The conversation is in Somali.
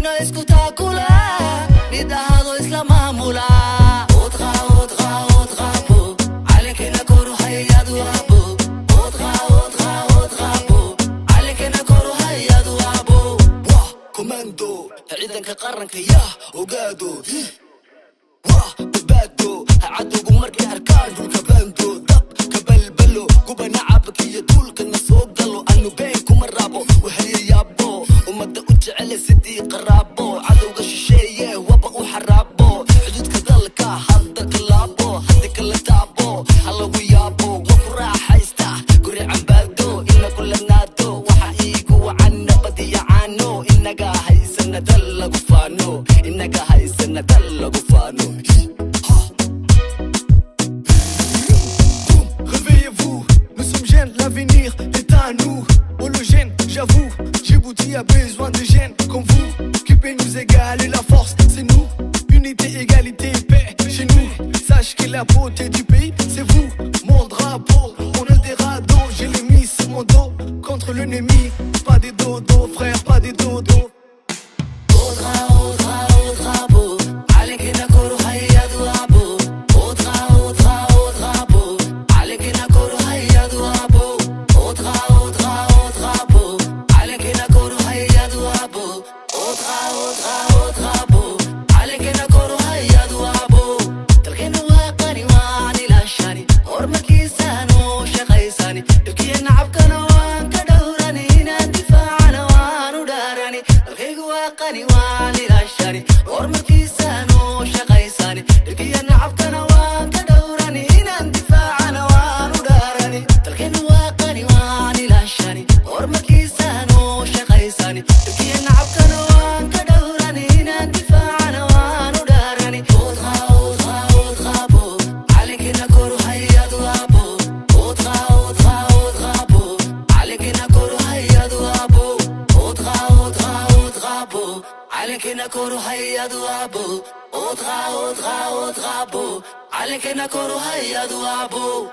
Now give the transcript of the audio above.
no escutácula, ni dado es la mamula. Otra po, ale que na koro hayadu abo. Otra po, ale que na koro hayadu abo. Wah, komando, ciidanka qaranka yaa ogaado. Wah, badbaado, cadowgu markay arkaan dhulka baando. Dab ka balbalo, guba nacabka iyo duulka na soo galo. Anu been kuma rabo, wahaliyayaabo, ummadda u jecele sidii qaraabo. Cadowga shisheeye waba u xaraabo, xuduudka dalka hadda kalaabo. Haddi kala taabo, halagu yaabo, waa ku raaxaysta guri cambaado. Ina kula naado, waxa iigu wacan nabadiya caano. Inaga haysana dal lagu faano, inaga haysana dal lagu faano. Réveillez-vous, nous sommes jeunes, l'avenir est à nous. Hologène, j'avoue, Djibouti a besoin de jeunes comme vous. Qui peut nous égaler la force, c'est nous. Unité, égalité, paix chez nous. Sache que la beauté du pays, c'est vous. Mon drapeau, on a des radeaux. Je l'ai mis sur mon dos contre l'ennemi. Pas des dodos, frère, pas des dodos. Otra po, ale que na koro hayadu abo. Otra po, ale que na koro hayadu abo. Otra po, ale que na koro hayadu abo. Otra po, ale que na koro hayadu abo. Dalkeena waa qani waan ilaashani, horumarkiisaan oo shaqaysani. Dhibkiya nacabkana waan ka dhowrani, inaan difaacana waan u dhaarani. Dalkaygu waa qani waan ilaashani, horumarkiisaan oo shaqaysani. Dhibkiya nacabkana waan ka dhowrani, inaan difaacana waan u dhaarani. Dalkeena waa qani waan ilaashani, horumarkiisaan oo shaqaysani. Dhibkiya nacabkana waan ka dhowrani, inaan difaacana waan u dhaarani. Otra po, ale que na koro hayadu abo. Otra po, ale que na koro hayadu abo. Otra po, ale que na koro hayadu abo. Otra po, ale que na koro hayadu abo.